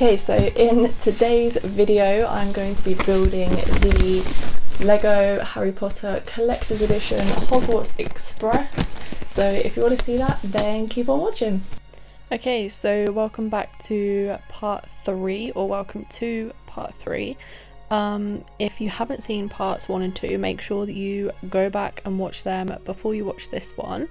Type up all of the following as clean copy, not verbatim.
Okay, so in today's video I'm going to be building the Lego Harry Potter Collector's Edition Hogwarts Express. So if you want to see that, then keep on watching. Okay, so welcome back to part 3, or welcome to part 3. If you haven't seen parts 1 and 2, make sure that you go back and watch them before you watch this one.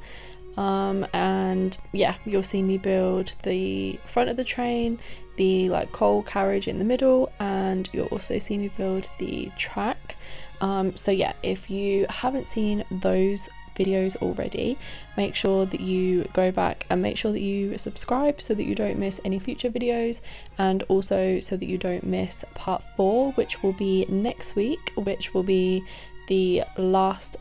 And yeah, you'll see me build the front of the train, the coal carriage in the middle, and you'll also see me build the track. So yeah, if you haven't seen those videos already, make sure that you go back and make sure that you subscribe so that you don't miss any future videos, and also so that you don't miss part 4, which will be next week, which will be the last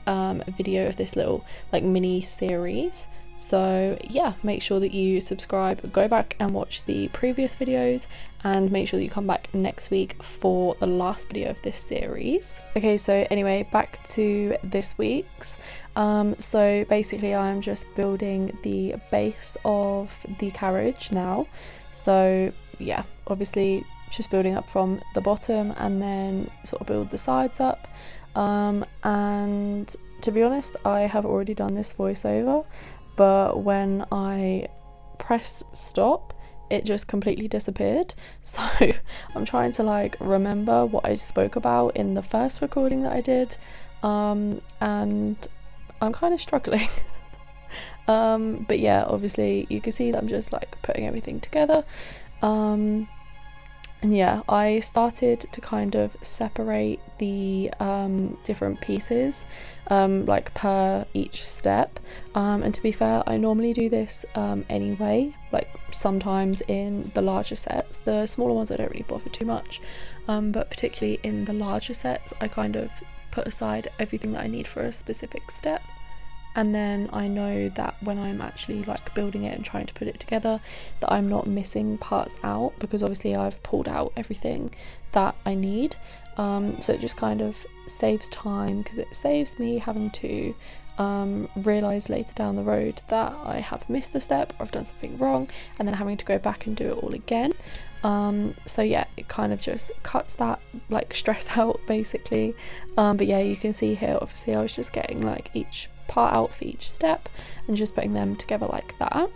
video of this little mini series. So yeah, make sure that you subscribe, go back and watch the previous videos, and make sure that you come back next week for the last video of this series. Okay, so anyway, back to this week's. So basically I'm just building the base of the carriage now. So yeah, obviously just building up from the bottom and then sort of build the sides up. And to be honest, I have already done this voiceover, but when I pressed stop, it just completely disappeared. So I'm trying to remember what I spoke about in the first recording that I did, and I'm kind of struggling. But yeah, obviously you can see that I'm just putting everything together. And yeah, I started to kind of separate the different pieces per each step, and to be fair, I normally do this anyway, sometimes in the larger sets. The smaller ones I don't really bother too much, but particularly in the larger sets I kind of put aside everything that I need for a specific step. And then I know that when I'm actually building it and trying to put it together, that I'm not missing parts out, because obviously I've pulled out everything that I need. So it just kind of saves time, because it saves me having to realise later down the road that I have missed a step or I've done something wrong, and then having to go back and do it all again. So yeah, it kind of just cuts that stress out basically. But yeah, you can see here, obviously I was just getting each part out for each step and just putting them together like that.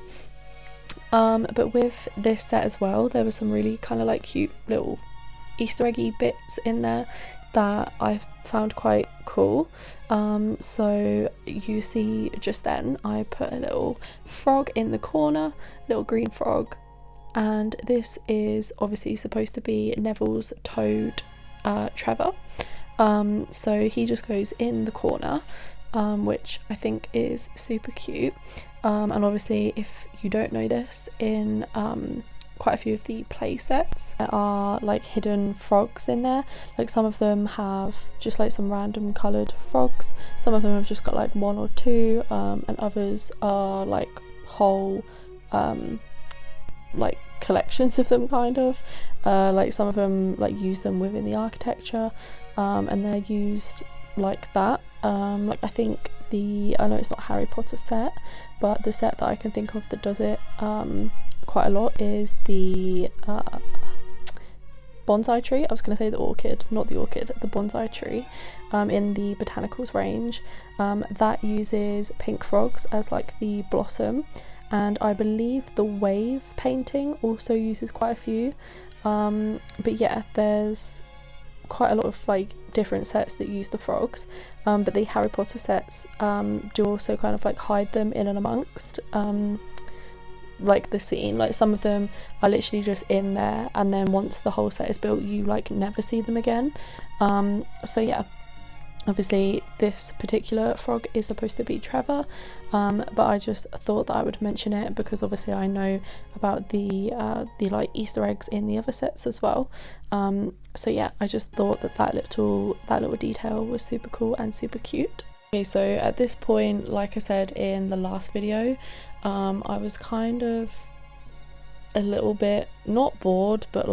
But with this set as well, there were some really kind of cute little Easter eggy bits in there that I found quite cool. So you see just then I put a little frog in the corner, little green frog, and this is obviously supposed to be Neville's toad, Trevor. So he just goes in the corner, which I think is super cute. And obviously, if you don't know this, in quite a few of the play sets there are hidden frogs in there. Some of them have just some random coloured frogs, some of them have just got 1 or 2, and others are whole collections of them kind of. Some of them use them within the architecture, and they're used like that. I think I know it's not Harry Potter set, but the set that I can think of that does it quite a lot is the bonsai tree. I was going to say the orchid, not the orchid, the bonsai tree in the botanicals range. That uses pink frogs as the blossom, and I believe the wave painting also uses quite a few. But yeah, there's quite a lot of different sets that use the frogs, but the Harry Potter sets do also kind of hide them in and amongst the scene. Some of them are literally just in there, and then once the whole set is built you never see them again. So yeah, obviously this particular frog is supposed to be Trevor, but I just thought that I would mention it because obviously I know about the Easter eggs in the other sets as well. So yeah, I just thought that little detail was super cool and super cute. Okay, so at this point, like I said in the last video, I was kind of a little bit not bored, but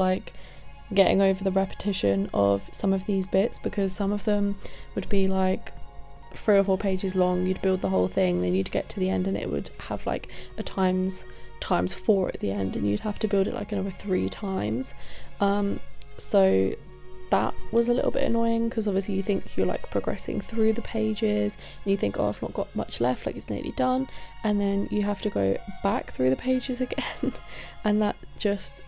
getting over the repetition of some of these bits, because some of them would be 3 or 4 pages long. You'd build the whole thing, then you'd get to the end and it would have a times times 4 at the end, and you'd have to build it like another 3 times. So that was a little bit annoying, because obviously you think you're like progressing through the pages and you think, oh, I've not got much left, like it's nearly done, and then you have to go back through the pages again and that just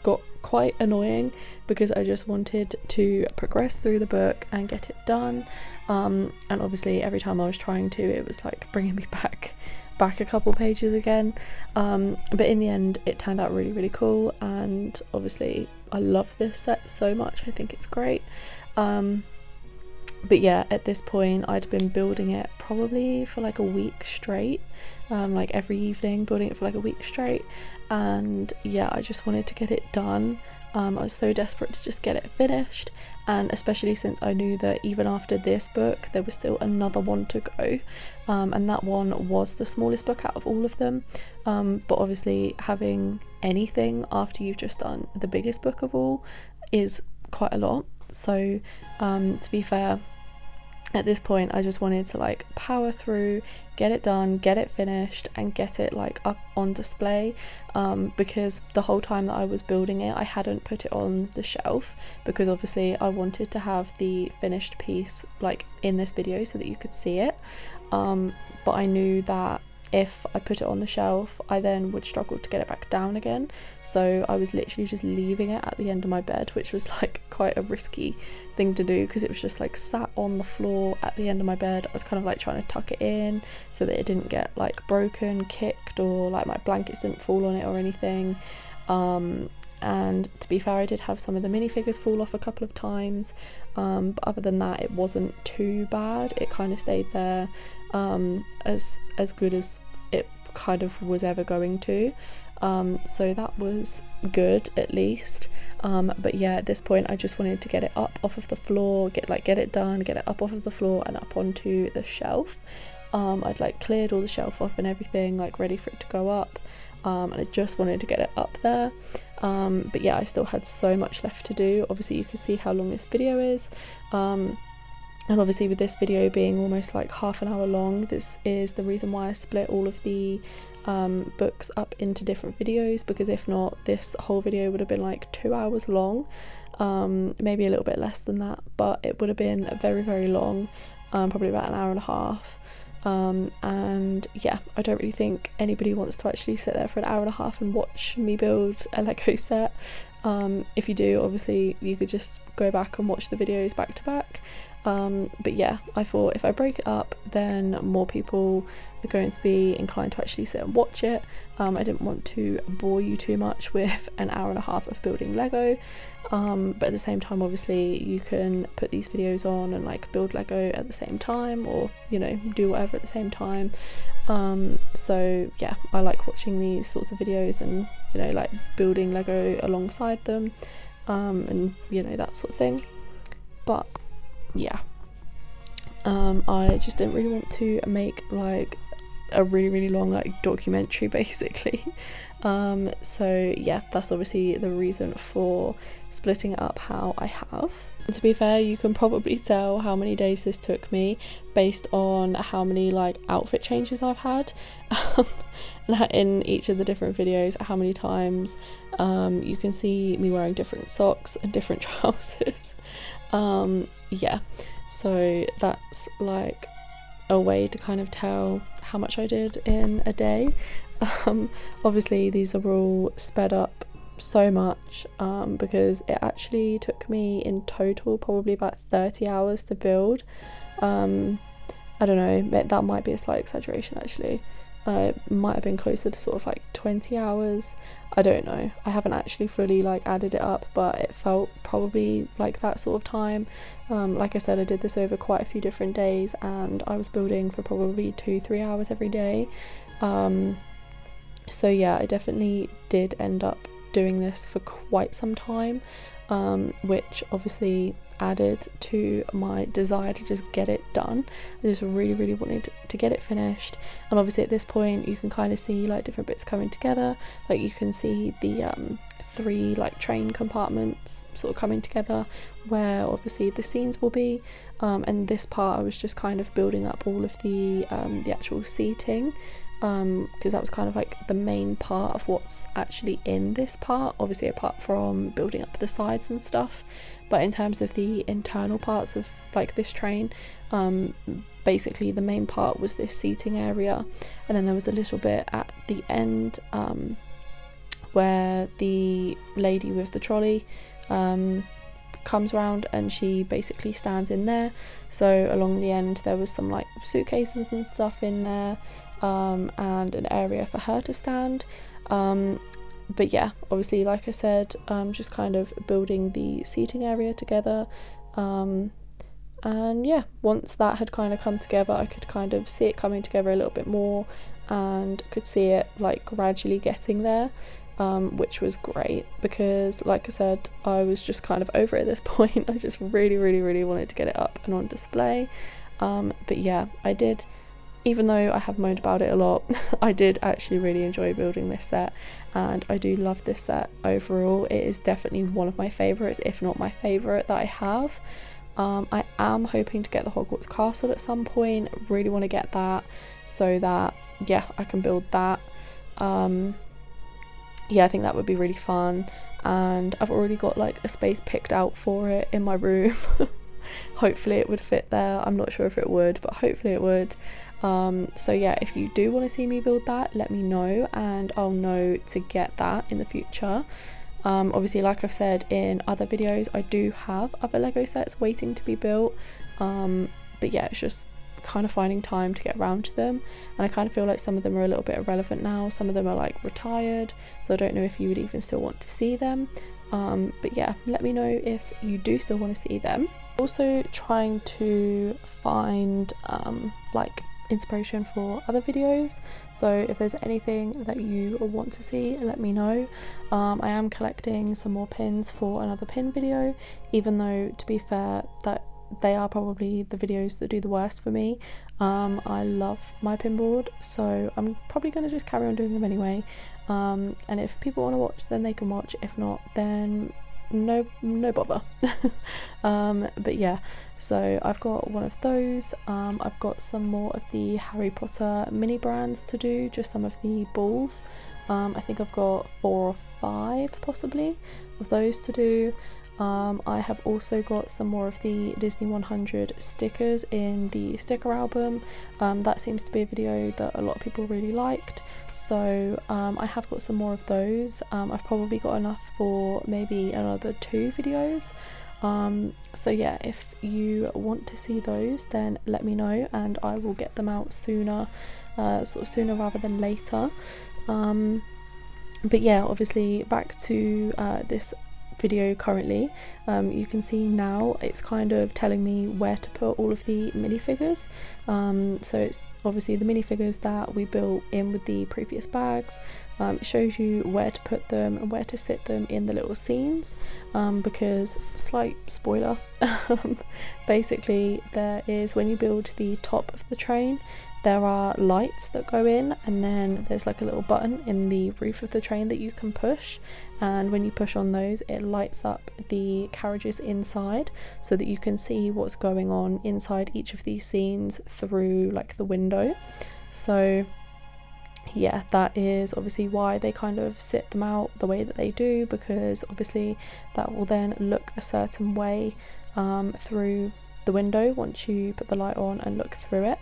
got quite annoying, because I just wanted to progress through the book and get it done, and obviously every time I was trying to, it was like bringing me back a couple pages again, but in the end it turned out really cool, and obviously I love this set so much. I think it's great. But yeah, at this point I'd been building it probably for like a week straight, like every evening building it for like a week straight, and yeah, I just wanted to get it done. I was so desperate to just get it finished, and especially since I knew that even after this book there was still another one to go, and that one was the smallest book out of all of them, but obviously having anything after you've just done the biggest book of all is quite a lot. So to be fair, at this point I just wanted to like power through, get it done, get it finished, and get it like up on display, because the whole time that I was building it I hadn't put it on the shelf, because obviously I wanted to have the finished piece like in this video so that you could see it, but I knew that if I put it on the shelf I then would struggle to get it back down again, so I was literally just leaving it at the end of my bed, which was like quite a risky thing to do, because it was just like sat on the floor at the end of my bed. I was kind of like trying to tuck it in so that it didn't get like broken, kicked, or like my blankets didn't fall on it or anything, and to be fair I did have some of the minifigures fall off a couple of times, but other than that it wasn't too bad. It kind of stayed there as good as it kind of was ever going to, so that was good at least, but yeah, at this point I just wanted to get it up off of the floor, get it done, get it up off of the floor and up onto the shelf. I'd like cleared all the shelf off and everything, like ready for it to go up, and I just wanted to get it up there, but yeah, I still had so much left to do. Obviously you can see how long this video is, and obviously with this video being almost like half an hour long, this is the reason why I split all of the books up into different videos, because if not this whole video would have been like 2 hours long, maybe a little bit less than that, but it would have been very long, probably about an hour and a half, and yeah, I don't really think anybody wants to actually sit there for an hour and a half and watch me build a Lego set. If you do, obviously you could just go back and watch the videos back to back, but yeah, I thought if I break it up then more people are going to be inclined to actually sit and watch it. I didn't want to bore you too much with an hour and a half of building Lego, but at the same time obviously you can put these videos on and like build Lego at the same time, or you know, do whatever at the same time, so yeah, I like watching these sorts of videos and you know, like building Lego alongside them, and you know, that sort of thing. But yeah, I just didn't really want to make like a really long like documentary basically, so yeah, that's obviously the reason for splitting it up how I have. And to be fair, you can probably tell how many days this took me based on how many like outfit changes I've had in each of the different videos, how many times you can see me wearing different socks and different trousers. Yeah, so that's like a way to kind of tell how much I did in a day. Obviously these are all sped up so much, because it actually took me in total probably about 30 hours to build. I don't know, that might be a slight exaggeration actually. It might have been closer to sort of like 20 hours. I don't know, I haven't actually fully like added it up, but it felt probably like that sort of time. Like I said, I did this over quite a few different days and I was building for probably 2-3 hours every day. So yeah, I definitely did end up doing this for quite some time, which obviously added to my desire to just get it done. I just really wanted to get it finished, and obviously at this point you can kind of see like different bits coming together. Like you can see the 3 like train compartments sort of coming together where obviously the scenes will be, and this part I was just kind of building up all of the actual seating, because that was kind of like the main part of what's actually in this part, obviously apart from building up the sides and stuff. But in terms of the internal parts of like this train, basically the main part was this seating area, and then there was a little bit at the end where the lady with the trolley comes around and she basically stands in there. So along the end there was some like suitcases and stuff in there, and an area for her to stand. But yeah, obviously like I said, just kind of building the seating area together, and yeah, once that had kind of come together, I could kind of see it coming together a little bit more and could see it like gradually getting there, which was great, because like I said, I was just kind of over it at this point. I just really wanted to get it up and on display. But yeah, I did, even though I have moaned about it a lot, I did actually really enjoy building this set, and I do love this set overall. It is definitely one of my favourites, if not my favourite that I have. I am hoping to get the Hogwarts castle at some point. Really want to get that so that, yeah, I can build that. Yeah, I think that would be really fun, and I've already got like a space picked out for it in my room. Hopefully it would fit there. I'm not sure if it would, but hopefully it would. So yeah, if you do want to see me build that, let me know and I'll know to get that in the future. Obviously, like I've said in other videos, I do have other Lego sets waiting to be built, but yeah, it's just kind of finding time to get around to them, and I kind of feel like some of them are a little bit irrelevant now. Some of them are like retired, so I don't know if you would even still want to see them. But yeah, let me know if you do still want to see them. Also trying to find like inspiration for other videos, so if there's anything that you want to see, let me know. I am collecting some more pins for another pin video, even though, to be fair, that they are probably the videos that do the worst for me. I love my pin board, so I'm probably going to just carry on doing them anyway, and if people want to watch, then they can watch. If not, then no bother. But yeah, so I've got one of those. I've got some more of the Harry Potter mini brands to do, just some of the balls. I think I've got 4 or 5 possibly of those to do. I have also got some more of the Disney 100 stickers in the sticker album. That seems to be a video that a lot of people really liked, so I have got some more of those. I've probably got enough for maybe another 2 videos. So yeah, if you want to see those, then let me know and I will get them out sooner, sort of sooner rather than later. But yeah, obviously back to this video currently, you can see now it's kind of telling me where to put all of the minifigures. So it's obviously the minifigures that we built in with the previous bags. It shows you where to put them and where to sit them in the little scenes, because, slight spoiler, basically there is, when you build the top of the train, there are lights that go in, and then there's like a little button in the roof of the train that you can push, and when you push on those, it lights up the carriages inside so that you can see what's going on inside each of these scenes through like the window. So yeah, that is obviously why they kind of sit them out the way that they do, because obviously that will then look a certain way through the window once you put the light on and look through it.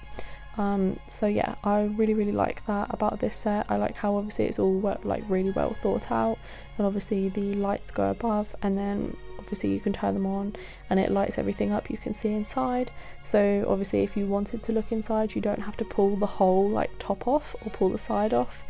So yeah, I really like that about this set. I like how obviously it's all like really well thought out, and obviously the lights go above, and then obviously you can turn them on and it lights everything up you can see inside. So obviously if you wanted to look inside, you don't have to pull the whole like top off or pull the side off.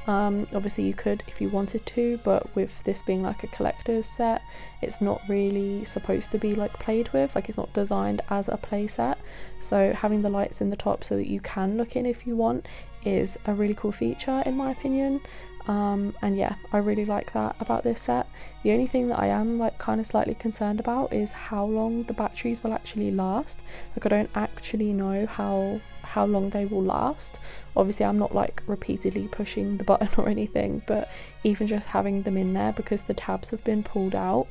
Obviously you could if you wanted to, but with this being like a collector's set, it's not really supposed to be like played with, like it's not designed as a play set. So having the lights in the top so that you can look in if you want is a really cool feature in my opinion. And yeah, I really like that about this set. The only thing that I am like kind of slightly concerned about is how long the batteries will actually last. Like I don't actually know how long they will last. Obviously I'm not like repeatedly pushing the button or anything, but even just having them in there, because the tabs have been pulled out,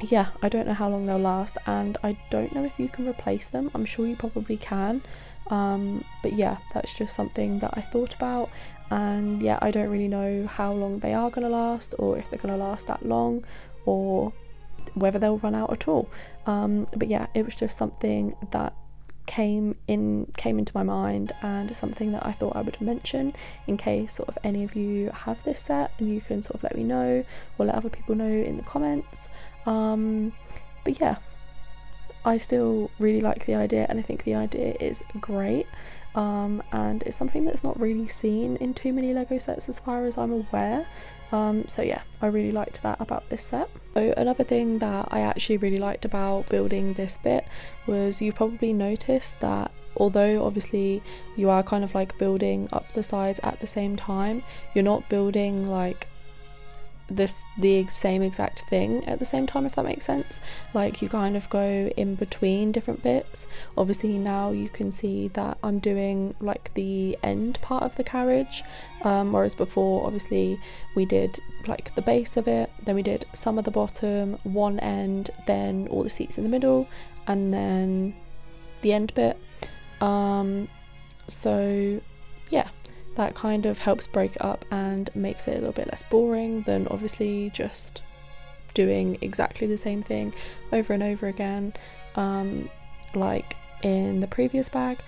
yeah, I don't know how long they'll last, and I don't know if you can replace them. I'm sure you probably can, but yeah, that's just something that I thought about. And yeah, I don't really know how long they are going to last, or if they're going to last that long, or whether they'll run out at all. But yeah, it was just something that came into my mind, and something that I thought I would mention in case sort of any of you have this set, and you can sort of let me know or let other people know in the comments. But yeah, I still really like the idea, and I think the idea is great, and it's something that's not really seen in too many Lego sets as far as I'm aware. So yeah, I really liked that about this set. So another thing that I actually really liked about building this bit was, you probably noticed that although obviously you are kind of like building up the sides at the same time, you're not building like the same exact thing at the same time, if that makes sense. Like, you kind of go in between different bits. Obviously now you can see that I'm doing like the end part of the carriage, whereas before obviously we did like the base of it, then we did some of the bottom, one end, then all the seats in the middle, and then the end bit. So yeah, that kind of helps break it up and makes it a little bit less boring than obviously just doing exactly the same thing over and over again, like in the previous book,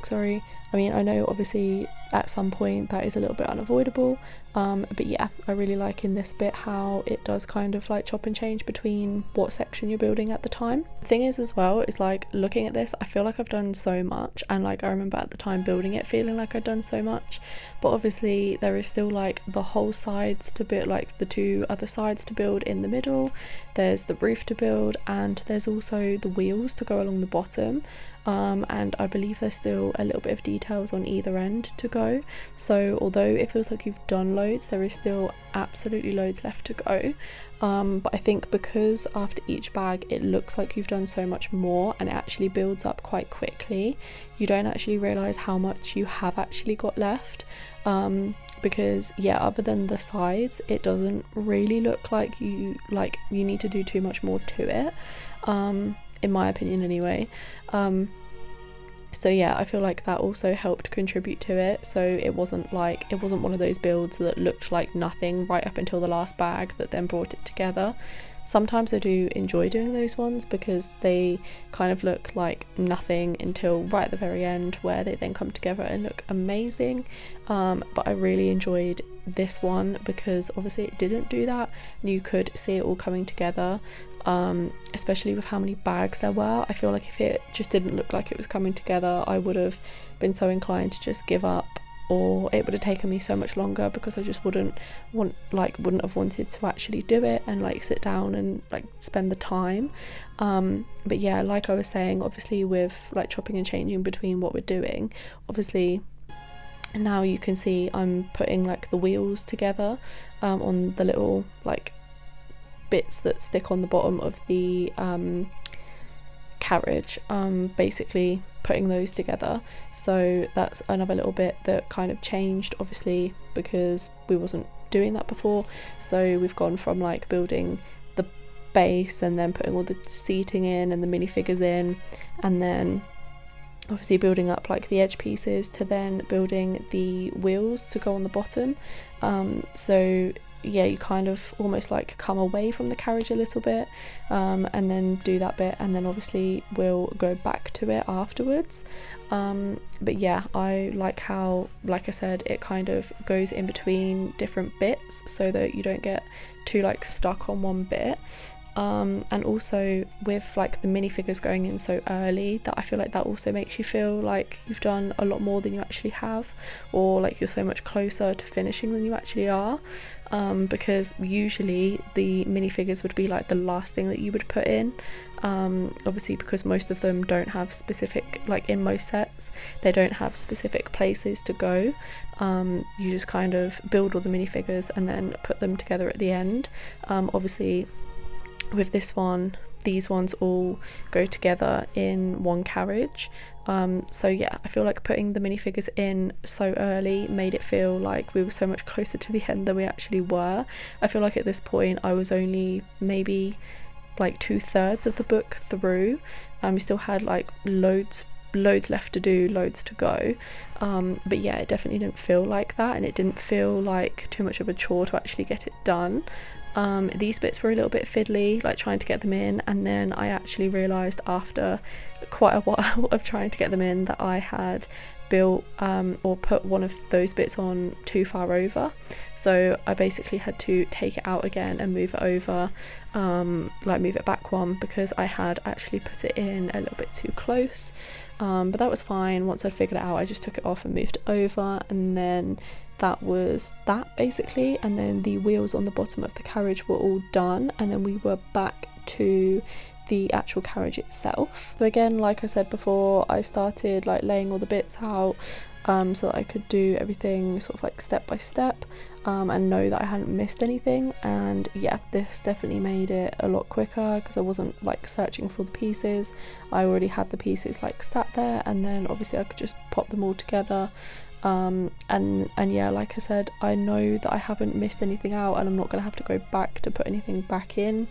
sorry. I mean, I know obviously at some point that is a little bit unavoidable, but yeah, I really like in this bit how it does kind of like chop and change between what section you're building at the time. The thing is as well, is like looking at this, I feel like I've done so much, and like I remember at the time building it feeling like I'd done so much, but obviously there is still like the whole sides to build, like the two other sides to build in the middle, there's the roof to build, and there's also the wheels to go along the bottom. And I believe there's still a little bit of details on either end to go, so although it feels like you've done loads, there is still absolutely loads left to go. But I think because after each bag it looks like you've done so much more, and it actually builds up quite quickly, you don't actually realise how much you have actually got left, because yeah, other than the sides, it doesn't really look like you need to do too much more to it, in my opinion anyway. So yeah, I feel like that also helped contribute to it, so it wasn't one of those builds that looked like nothing right up until the last bag that then brought it together. Sometimes I do enjoy doing those ones because they kind of look like nothing until right at the very end, where they then come together and look amazing, but I really enjoyed this one because obviously it didn't do that, and you could see it all coming together, especially with how many bags there were. I feel like if it just didn't look like it was coming together, I would have been so inclined to just give up, or it would have taken me so much longer because I just wouldn't have wanted to actually do it and like sit down and like spend the time. But yeah, like I was saying, obviously with like chopping and changing between what we're doing, obviously now you can see I'm putting like the wheels together on the little like bits that stick on the bottom of the carriage, basically putting those together. So that's another little bit that kind of changed, obviously because we wasn't doing that before. So we've gone from like building the base and then putting all the seating in and the minifigures in, and then obviously building up like the edge pieces, to then building the wheels to go on the bottom. So yeah, you kind of almost like come away from the carriage a little bit, and then do that bit, and then obviously we'll go back to it afterwards. But yeah, I like how, like I said, it kind of goes in between different bits so that you don't get too like stuck on one bit. And also with like the minifigures going in so early, that I feel like that also makes you feel like you've done a lot more than you actually have, or like you're so much closer to finishing than you actually are, because usually the minifigures would be like the last thing that you would put in, obviously because most of them don't have specific, like in most sets they don't have specific places to go. You just kind of build all the minifigures and then put them together at the end. Obviously with this one, these ones all go together in one carriage, So yeah, I feel like putting the minifigures in so early made it feel like we were so much closer to the end than we actually were. I feel like at this point I was only maybe like 2/3 of the book through. We still had like loads left to do, loads to go, but yeah, it definitely didn't feel like that, and it didn't feel like too much of a chore to actually get it done. These bits were a little bit fiddly, like trying to get them in, and then I actually realised after quite a while of trying to get them in that I had built or put one of those bits on too far over, so I basically had to take it out again and move it over, like move it back one, because I had actually put it in a little bit too close, but that was fine. Once I figured it out, I just took it off and moved it over, and then that was that basically. And then the wheels on the bottom of the carriage were all done, and then we were back to the actual carriage itself. So again, like I said before, I started like laying all the bits out, so that I could do everything sort of like step by step, and know that I hadn't missed anything. And yeah, this definitely made it a lot quicker because I wasn't like searching for the pieces. I already had the pieces like sat there, and then obviously I could just pop them all together. And yeah, like I said, I know that I haven't missed anything out, and I'm not gonna have to go back to put anything back in.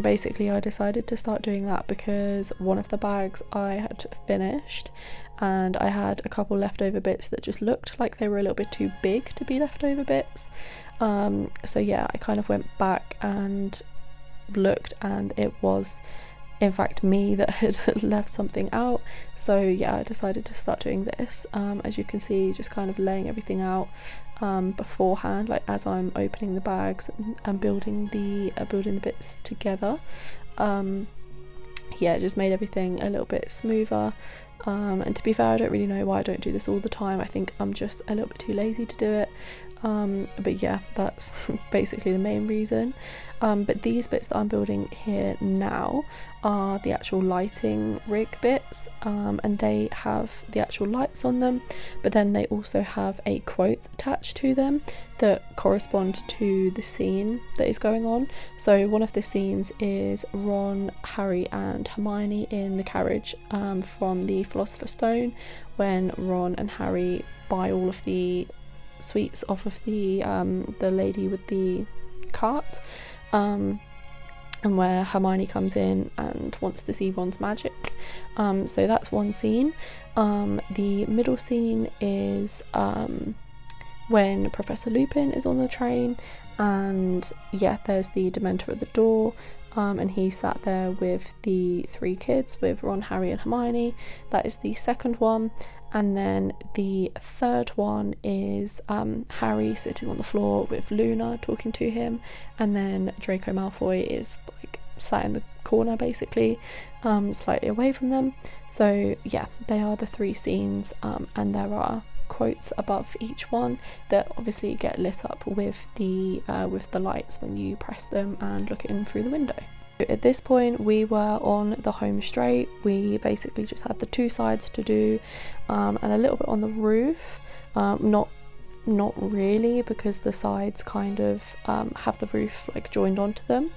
Basically I decided to start doing that because one of the bags I had finished, and I had a couple leftover bits that just looked like they were a little bit too big to be leftover bits. So yeah, I kind of went back and looked, and it was in fact me that had left something out. So yeah, I decided to start doing this, as you can see, just kind of laying everything out beforehand, like as I'm opening the bags and building the bits together. Yeah, it just made everything a little bit smoother, and to be fair, I don't really know why I don't do this all the time. I think I'm just a little bit too lazy to do it, but yeah, that's basically the main reason. But these bits that I'm building here now are the actual lighting rig bits, and they have the actual lights on them, but then they also have a quote attached to them that correspond to the scene that is going on. So one of the scenes is Ron, Harry and Hermione in the carriage from the Philosopher's Stone, when Ron and Harry buy all of the sweets off of the lady with the cart, and where Hermione comes in and wants to see Ron's magic. So that's one scene. The middle scene is when Professor Lupin is on the train, and yeah, there's the Dementor at the door, and he sat there with the three kids, with Ron, Harry and Hermione. That is the second one. And then the third one is Harry sitting on the floor with Luna talking to him, and then Draco Malfoy is like sat in the corner basically, slightly away from them. So yeah, they are the three scenes, and there are quotes above each one that obviously get lit up with the lights when you press them and look in through the window. At this point we were on the home straight. We basically just had the two sides to do, and a little bit on the roof, not really, because the sides kind of have the roof like joined onto them.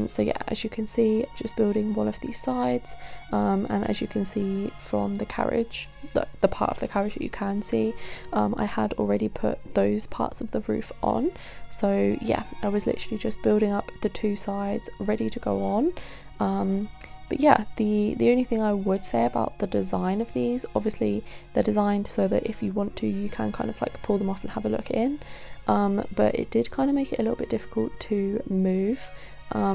So yeah, as you can see, just building one of these sides, and as you can see from the carriage, the part of the carriage that you can see, I had already put those parts of the roof on. So yeah, I was literally just building up the two sides ready to go on. But yeah, the only thing I would say about the design of these, obviously they're designed so that if you want to, you can kind of like pull them off and have a look in, but it did kind of make it a little bit difficult to move,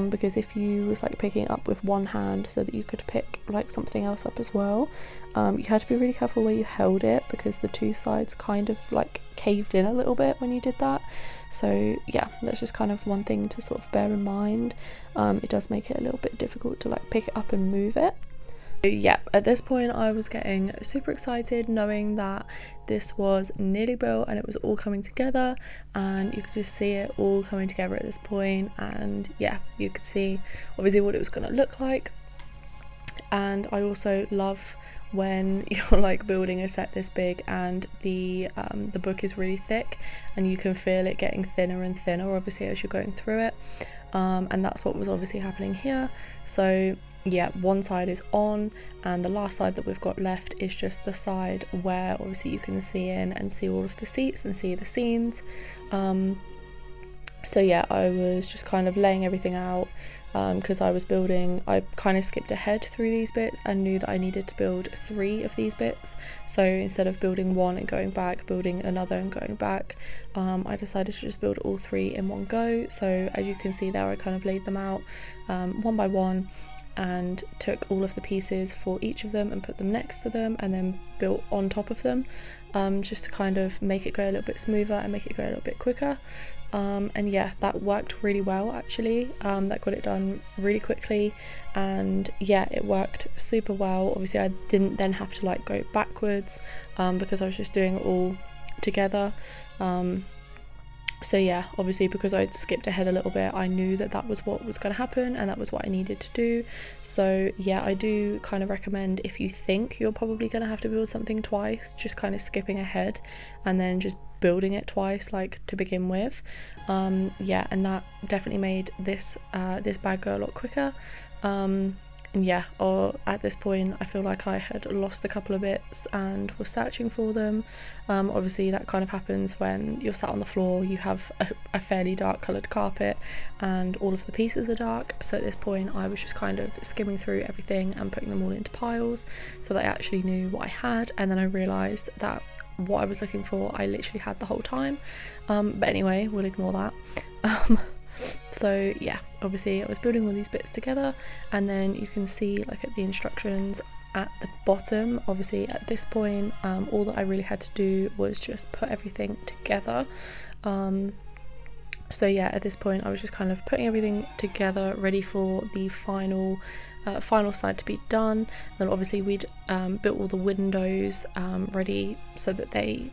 because if you was like picking it up with one hand so that you could pick like something else up as well, you had to be really careful where you held it, because the two sides kind of like caved in a little bit when you did that. So yeah, that's just kind of one thing to sort of bear in mind. It does make it a little bit difficult to like pick it up and move it. Yeah, at this point I was getting super excited, knowing that this was nearly built and it was all coming together, and you could just see it all coming together at this point. And yeah, you could see obviously what it was going to look like. And I also love when you're like building a set this big and the book is really thick and you can feel it getting thinner and thinner obviously as you're going through it, and that's what was obviously happening here. So yeah, one side is on and the last side that we've got left is just the side where obviously you can see in and see all of the seats and see the scenes. So yeah, I was just kind of laying everything out because I kind of skipped ahead through these bits and knew that I needed to build 3 of these bits. So instead of building 1 and going back, building another and going back, I decided to just build all 3 in one go. So as you can see there, I kind of laid them out one by one and took all of the pieces for each of them and put them next to them and then built on top of them, just to kind of make it go a little bit smoother and make it go a little bit quicker. And yeah, that worked really well actually. That got it done really quickly, and yeah, it worked super well. Obviously I didn't then have to like go backwards because I was just doing it all together. So yeah, obviously because I'd skipped ahead a little bit, I knew that that was what was going to happen and that was what I needed to do. So yeah, I do kind of recommend, if you think you're probably going to have to build something twice, just kind of skipping ahead and then just building it twice, like to begin with. Yeah, and that definitely made this bag go a lot quicker. And yeah, or at this point I feel like I had lost a couple of bits and was searching for them. Obviously that kind of happens when you're sat on the floor, you have a fairly dark coloured carpet and all of the pieces are dark. So at this point I was just kind of skimming through everything and putting them all into piles so that I actually knew what I had, and then I realised that what I was looking for I literally had the whole time. But anyway, we'll ignore that. So yeah, obviously I was building all these bits together, and then you can see like at the instructions at the bottom, obviously at this point all that I really had to do was just put everything together. So yeah, at this point I was just kind of putting everything together ready for the final side to be done. Then obviously we'd built all the windows ready so that they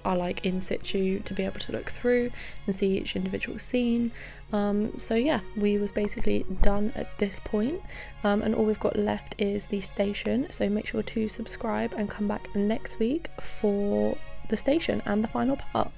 are like in situ to be able to look through and see each individual scene. So yeah, we was basically done at this point, and all we've got left is the station. So make sure to subscribe and come back next week for the station and the final part.